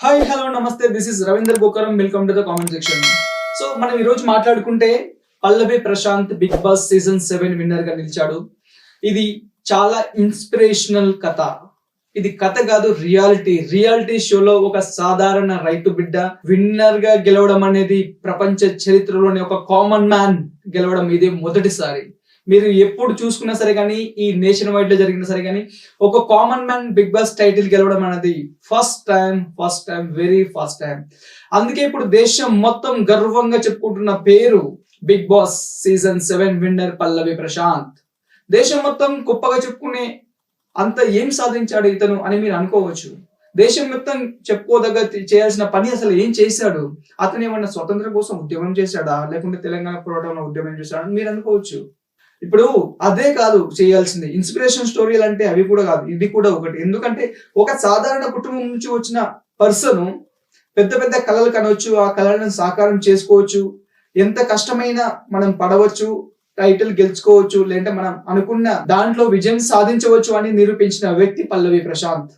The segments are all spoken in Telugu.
హాయ్ హలో నమస్తే, this is Ravinder Gokaram. Welcome to the comment section. So మనం ఈరోజు మాట్లాడుకుంటే Pallavi Prashanth big boss season 7 winner గా నిలిచాడు. ఇది చాలా ఇన్స్పిరేషనల్ కథ. ఇది కథ కాదు, రియాలిటీ షోలో ఒక సాధారణ రైతు బిడ్డ విన్నర్ గా గెలవడం అనేది ప్రపంచ చరిత్రలోని ఒక కామన్ మ్యాన్ గెలవడం ఇదే మొదటిసారి. మీరు ఎప్పుడు చూసుకున్నా సరే కానీ, ఈ నేషన్ వైడ్ లో జరిగినా సరే కానీ, ఒక common man Bigg Boss title గెలవడం అనేది first time, very first time. అందుకే ఇప్పుడు దేశం మొత్తం గర్వంగా చెప్పుకుంటున్న పేరు Bigg boss season 7 winner Pallavi Prashanth. దేశం మొత్తం గొప్పగా చెప్పుకునే అంత ఏం సాధించాడు ఇతను అని మీరు అనుకోవచ్చు. దేశం మొత్తం చెప్పుకోదగ్గ చేయాల్సిన పని అసలు ఏం చేశాడు? అతను ఏమన్నా స్వతంత్రం కోసం ఉద్యమం చేశాడా, లేకుంటే తెలంగాణ పోరాటంలో ఉద్యమం చేశాడా అని మీరు అనుకోవచ్చు. ఇప్పుడు అదే కాదు చేయాల్సింది, ఇన్స్పిరేషన్ స్టోరీలు అంటే అవి కూడా కాదు, ఇది కూడా ఒకటి. ఎందుకంటే ఒక సాధారణ కుటుంబం నుంచి వచ్చిన పర్సన్ పెద్ద పెద్ద కళలు కనవచ్చు, ఆ కళలను సాకారం చేసుకోవచ్చు, ఎంత కష్టమైనా మనం పడవచ్చు, టైటిల్ గెలుచుకోవచ్చు, లేదంటే మనం అనుకున్న దాంట్లో విజయం సాధించవచ్చు అని నిరూపించిన వ్యక్తి పల్లవి ప్రశాంత్.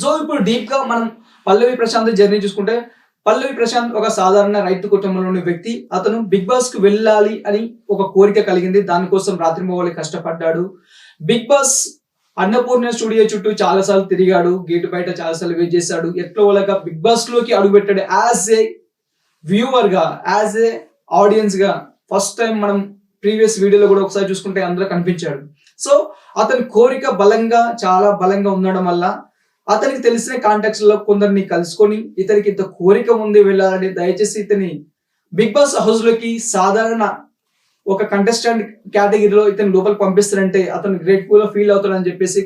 సో ఇప్పుడు డీప్ గా మనం పల్లవి ప్రశాంత్ జర్నీ చూసుకుంటే, పల్లవి ప్రశాంత్ ఒక సాధారణ రైతు కుటుంబంలోని వ్యక్తి. అతను బిగ్ బాస్ కు వెళ్ళాలి అని ఒక కోరిక కలిగింది. దానికోసం రాత్రింబవళ్ళు కష్టపడ్డాడు. బిగ్ బాస్ అన్నపూర్ణ స్టూడియో చుట్టూ చాలా సార్లు తిరిగాడు, గేటు బయట చాలా సార్లు వెయిట్ చేశాడు. ఎట్లో వాళ్ళగా బిగ్ బాస్ లోకి అడుగుపెట్టాడు. యాజ్ ఏ వ్యూవర్ గా, యాజ్ ఏ ఆడియన్స్ గా ఫస్ట్ టైం మనం ప్రీవియస్ వీడియోలో కూడా ఒకసారి చూసుకుంటే అందులో కనిపించాడు. సో అతని కోరిక చాలా బలంగా ఉండడం వల్ల అతనికి తెలిసిన కాంటాక్ట్స్ లో కొందరిని కలుసుకొని, ఇతనికి ఇంత కోరిక ఉంది వెళ్ళాలని, దయచేసి ఇతని బిగ్ బాస్ హౌస్ లోకి సాధారణ ఒక కంటెస్టెంట్ కేటగిరీలో ఇతని లోపలికి పంపిస్తారంటే అతను గ్రేట్ఫుల్ గా ఫీల్ అవుతాడని చెప్పేసి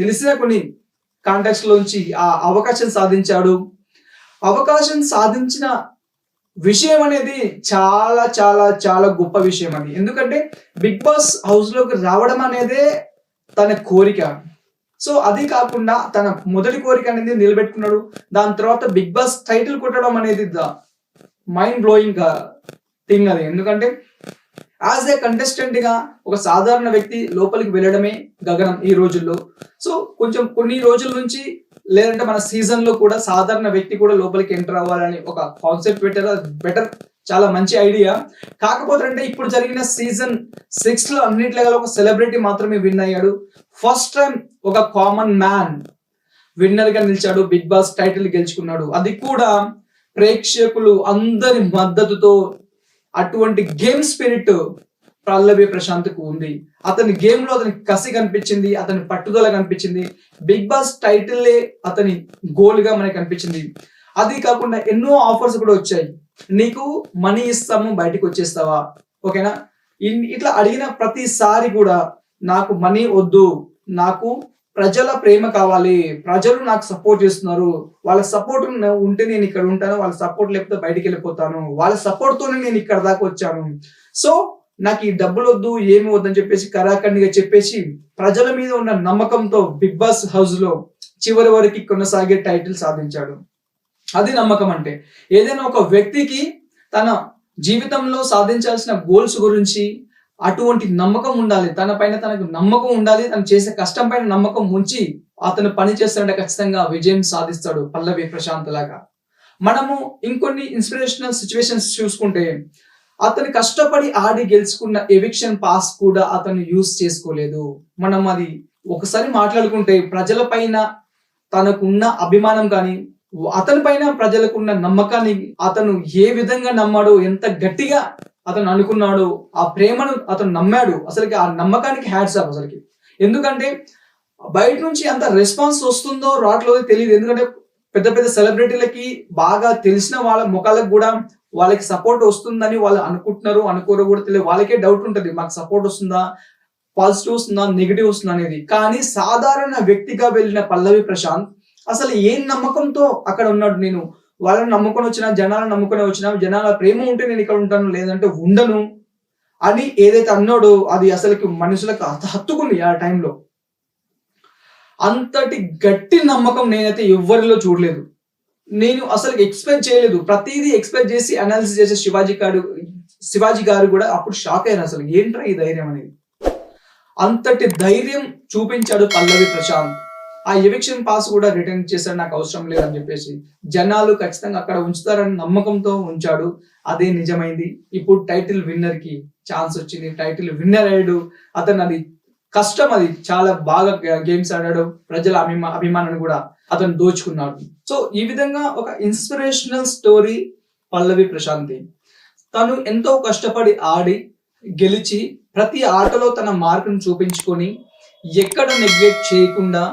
తెలిసిన కొన్ని కాంటాక్ట్స్ లోంచి ఆ అవకాశం సాధించాడు. అవకాశం సాధించిన విషయం అనేది చాలా చాలా చాలా గొప్ప విషయం అని. ఎందుకంటే బిగ్ బాస్ హౌస్ లోకి రావడం అనేదే తన కోరిక. సో అది కాకుండా తన మొదటి కోరిక అనేది నిలబెట్టుకున్నాడు. దాని తర్వాత బిగ్ బాస్ టైటిల్ కొట్టడం అనేది మైండ్ బ్లోయింగ్ థింగ్ అది. ఎందుకంటే యాజ్ ఏ కంటెస్టెంట్ గా ఒక సాధారణ వ్యక్తి లోపలికి వెళ్ళడమే గగనం ఈ రోజుల్లో. సో కొన్ని రోజుల నుంచి, లేదంటే మన సీజన్ లో కూడా సాధారణ వ్యక్తి కూడా లోపలికి ఎంటర్ అవ్వాలని ఒక కాన్సెప్ట్ బెటర్, చాలా మంచి ఐడియా. కాకపోతే అంటే ఇప్పుడు జరిగిన సీజన్ 6 లో అన్నిట్లుగా ఒక సెలబ్రిటీ మాత్రమే విన్ అయ్యాడు. ఫస్ట్ టైం ఒక కామన్ మ్యాన్ విన్నర్ గా నిలిచాడు, బిగ్ బాస్ టైటిల్ గెలుచుకున్నాడు. అది కూడా ప్రేక్షకులు అందరి మద్దతుతో. అటువంటి గేమ్ స్పిరిట్ పల్లవి ప్రశాంత్ కు ఉంది. అతని గేమ్ లో అతని కసి కనిపించింది, అతని పట్టుదల కనిపించింది. బిగ్ బాస్ టైటిల్లే అతని గోల్ గా మనకి కనిపించింది. అది కాకుండా ఎన్నో ఆఫర్స్ కూడా వచ్చాయి. నీకు మనీ ఇస్తాము, బయటకు వచ్చేస్తావా, ఓకేనా? ఇట్లా అడిగిన ప్రతిసారి కూడా నాకు మనీ వద్దు, నాకు ప్రజల ప్రేమ కావాలి, ప్రజలు నాకు సపోర్ట్ చేస్తున్నారు, వాళ్ళ సపోర్ట్ ఉంటే నేను ఇక్కడ ఉంటాను, వాళ్ళ సపోర్ట్ లేకపోతే బయటికి వెళ్ళిపోతాను, వాళ్ళ సపోర్ట్ తోనే నేను ఇక్కడ దాకా వచ్చాను. సో నాకు ఈ డబ్బులు వద్దు, ఏమి వద్దని చెప్పేసి కరాఖండిగా చెప్పేసి ప్రజల మీద ఉన్న నమ్మకంతో బిగ్ బాస్ హౌస్ లో చివరి వరకు కొనసాగే టైటిల్ సాధించాడు. అది నమ్మకం అంటే. ఏదైనా ఒక వ్యక్తికి తన జీవితంలో సాధించాల్సిన గోల్స్ గురించి అటువంటి నమ్మకం ఉండాలి, తన పైన తనకు నమ్మకం ఉండాలి, తను చేసే కష్టం పైన నమ్మకం ఉంచి అతను పని చేస్తాడంటే ఖచ్చితంగా విజయం సాధిస్తాడు పల్లవి ప్రశాంత్ లాగా. మనము ఇంకొన్ని ఇన్స్పిరేషనల్ సిచ్యువేషన్స్ చూసుకుంటే, అతను కష్టపడి ఆడి గెలుచుకున్న ఎవిక్షన్ పాస్ కూడా అతను యూజ్ చేసుకోలేదు. మనం అది ఒకసారి మాట్లాడుకుంటే, ప్రజల పైన తనకున్న అభిమానం కానీ, అతని పైన ప్రజలకున్న నమ్మకాన్ని అతను ఏ విధంగా నమ్మాడు, ఎంత గట్టిగా అతను అనుకున్నాడు, ఆ ప్రేమను అతను నమ్మాడు. అసలుకి ఆ నమ్మకానికి హ్యాట్స్ ఆఫ్ అసలుకి. ఎందుకంటే బయట నుంచి అంత రెస్పాన్స్ వస్తుందో రావట్లేదో తెలియదు. ఎందుకంటే పెద్ద పెద్ద సెలబ్రిటీలకి బాగా తెలిసిన వాళ్ళ ముఖాలకు కూడా వాళ్ళకి సపోర్ట్ వస్తుందని వాళ్ళు అనుకుంటున్నారు, అనుకోరు కూడా తెలియదు. వాళ్ళకే డౌట్ ఉంటుంది, మాకు సపోర్ట్ వస్తుందా, పాజిటివ్ వస్తుందా, నెగిటివ్ వస్తుందా అనేది. కానీ సాధారణ వ్యక్తిగా వెళ్ళిన పల్లవి ప్రశాంత్ అసలు ఏం నమ్మకంతో అక్కడ ఉన్నాడు. నేను వాళ్ళని నమ్ముకొని వచ్చిన, జనాలను నమ్ముకొని వచ్చిన, జనాల ప్రేమ ఉంటే నేను ఇక్కడ ఉంటాను, లేదంటే ఉండను అని ఏదైతే అన్నాడో అది అసలుకి మనుషులకు హత్తుకుంది ఆ టైంలో. అంతటి గట్టి నమ్మకం నేనైతే ఎవ్వరిలో చూడలేదు. నేను అసలు ఎక్స్‌పెక్ట్ చేయలేదు. ప్రతీదీ ఎక్స్‌పెక్ట్ చేసి అనాలిసిస్ చేసే శివాజీ గారు కూడా అప్పుడు షాక్ అయ్యారు. అసలు ఏంట్రా ఈ ధైర్యం అనేది. అంతటి ధైర్యం చూపించాడు పల్లవి ప్రశాంత్. ఆ ఎవిక్షన్ పాస్ కూడా రిటర్న్ చేశాడు, నాకు అవసరం లేదని చెప్పేసి. జనాలు ఖచ్చితంగా అక్కడ ఉంచుతారని నమ్మకంతో ఉంచాడు. అదే నిజమైంది. ఇప్పుడు టైటిల్ విన్నర్ కి ఛాన్స్ వచ్చింది. టైటిల్ విన్నర్ అయ్యాడు. అతను అది కష్టం, అది చాలా బాగా గేమ్స్ ఆడాడు. ప్రజల అభిమానాన్ని కూడా అతను దోచుకున్నాడు. సో ఈ విధంగా ఒక ఇన్స్పిరేషనల్ స్టోరీ పల్లవి ప్రశాంత్. తను ఎంతో కష్టపడి ఆడి గెలిచి ప్రతి ఆటలో తన మార్కును చూపించుకొని ఎక్కడ నెగ్లెక్ట్ చేయకుండా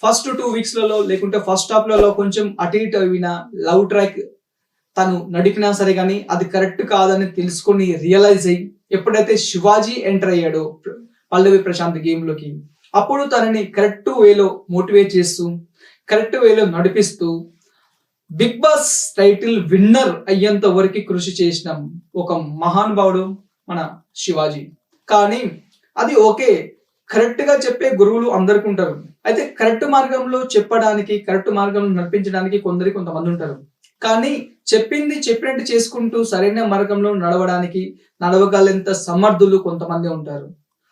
ఫస్ట్ 2 వీక్స్లలో లేకుంటే ఫస్ట్ హాఫ్లలో కొంచెం అటు ఇటు అయిన లవ్ ట్రాక్ తను నడిపినా సరే కానీ అది కరెక్ట్ కాదని తెలుసుకొని రియలైజ్ అయ్యి ఎప్పుడైతే శివాజీ ఎంటర్ అయ్యాడో పల్లవి ప్రశాంత్ గేమ్ లోకి, అప్పుడు తనని కరెక్ట్ వేలో మోటివేట్ చేస్తూ కరెక్ట్ వేలో నడిపిస్తూ బిగ్ బాస్ టైటిల్ విన్నర్ అయ్యేంత వరకు కృషి చేసిన ఒక మహానుభావుడు మన శివాజీ. కానీ అది ఓకే, కరెక్ట్ గా చెప్పే గురువులు అందరికి ఉంటారు. అయితే కరెక్ట్ మార్గంలో చెప్పడానికి, కరెక్ట్ మార్గంలో నడిపించడానికి కొంతమంది ఉంటారు. కానీ చెప్పింది చెప్పినట్టు చేసుకుంటూ సరైన మార్గంలో నడవగలంత సమర్థులు కొంతమంది ఉంటారు.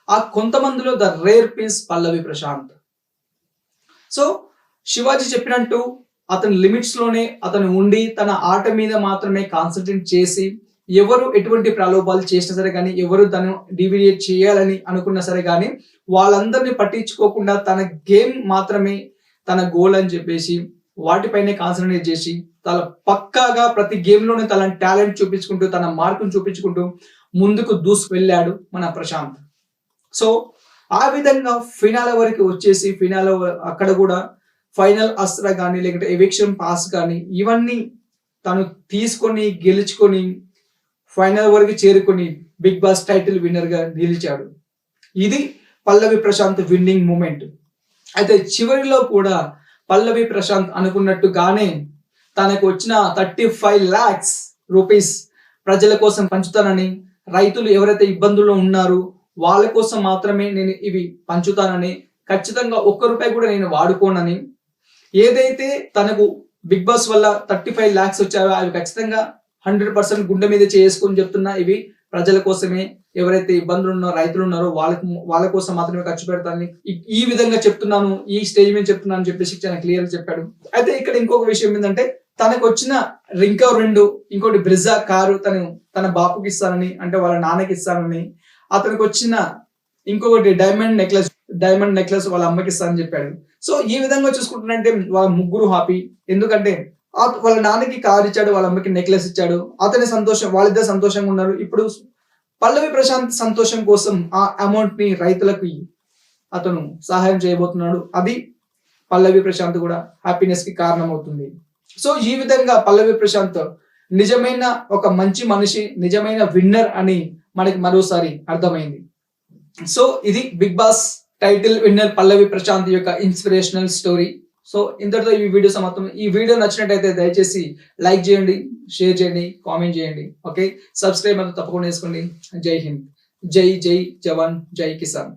ఆ కొంతమందిలో the rare piece Pallavi Prashanth. So Shivaji చెప్పినట్టు అతని లిమిట్స్ లోనే అతను ఉండి తన ఆట మీద మాత్రమే కాన్సన్ట్రేట్ చేసి ఎవరు ఎటువంటి ప్రలోభాలు చేసినా సరే కానీ, ఎవరు తను డివియేట్ చేయాలని అనుకున్నా సరే కానీ వాళ్ళందరినీ పట్టించుకోకుండా తన గేమ్ మాత్రమే తన గోల్ అని చెప్పేసి వాటిపైనే కాన్సన్ట్రేట్ చేసి తన పక్కాగా ప్రతి గేమ్ లోనే తన టాలెంట్ చూపించుకుంటూ తన మార్కును చూపించుకుంటూ ముందుకు దూసుకు వెళ్ళాడు మన ప్రశాంత్. సో ఆ విధంగా ఫినాల వరకు వచ్చేసి అక్కడ కూడా ఫైనల్ అస్త్ర కానీ లేకుంటే ఎవిక్షన్ పాస్ కానీ ఇవన్నీ తను తీసుకొని గెలుచుకొని ఫైనల్ వరకు చేరుకొని బిగ్ బాస్ టైటిల్ విన్నర్ గా నిలిచాడు. ఇది పల్లవి ప్రశాంత్ విన్నింగ్ మూమెంట్. అయితే చివరిలో కూడా పల్లవి ప్రశాంత్ అనుకున్నట్టుగానే తనకు వచ్చిన 35 lakhs రూపీస్ ప్రజల కోసం పంచుతానని, రైతులు ఎవరైతే ఇబ్బందుల్లో ఉన్నారో వాళ్ళ కోసం మాత్రమే నేను ఇవి పంచుతానని, ఖచ్చితంగా ₹1 కూడా నేను వాడుకోనని, ఏదైతే తనకు బిగ్ బాస్ వల్ల 35 lakhs వచ్చాయో అవి ఖచ్చితంగా 100% గుండె మీద చేసుకొని చెప్తున్నా, ఇవి ప్రజల కోసమే, ఎవరైతే ఇబ్బందులు ఉన్నారో రైతులు ఉన్నారో వాళ్ళ కోసం మాత్రమే ఖర్చు పెడతానని ఈ విధంగా చెప్తున్నాను, ఈ స్టేజ్ మీద చెప్తున్నాను అని చెప్పేసి చాలా క్లియర్ చెప్పాడు. అయితే ఇక్కడ ఇంకొక విషయం ఏంటంటే తనకు వచ్చిన ఇంకా 2 ఇంకోటి బ్రిజా కారు తన బాపుకి ఇస్తానని, అంటే వాళ్ళ నాన్నకి ఇస్తానని, అతనికి వచ్చిన ఇంకొకటి డైమండ్ నెక్లెస్ వాళ్ళ అమ్మకి ఇస్తానని చెప్పాడు. సో ఈ విధంగా చూసుకుంటున్నంటే వాళ్ళ ముగ్గురు హ్యాపీ. ఎందుకంటే వాళ్ళ నాన్నకి కారు ఇచ్చాడు, వాళ్ళ అమ్మకి నెక్లెస్ ఇచ్చాడు, అతని సంతోషం, వాళ్ళిద్దరు సంతోషంగా ఉన్నారు. ఇప్పుడు పల్లవి ప్రశాంత్ సంతోషం కోసం ఆ అమౌంట్ ని రైతులకు అతను సహాయం చేయబోతున్నాడు. అది పల్లవి ప్రశాంత్ కూడా హ్యాపీనెస్ కి కారణం అవుతుంది. సో ఈ విధంగా పల్లవి ప్రశాంత్ నిజమైన ఒక మంచి మనిషి, నిజమైన విన్నర్ అని మనకి మరోసారి అర్థమైంది. సో ఇది big Boss title winner Pallavi Prashanth యొక్క ఇన్స్పిరేషనల్ స్టోరీ. సో ఇంతటితో ఈ వీడియో సమాప్తం. ఈ వీడియో నచ్చినట్టయితే దయచేసి లైక్ చేయండి, షేర్ చేయండి, కామెంట్ చేయండి. ఓకే, సబ్స్క్రైబ్ అంతా తప్పకుండా చేసుకోండి. జై హింద్, జై జై జవాన్, జై కిసాన్.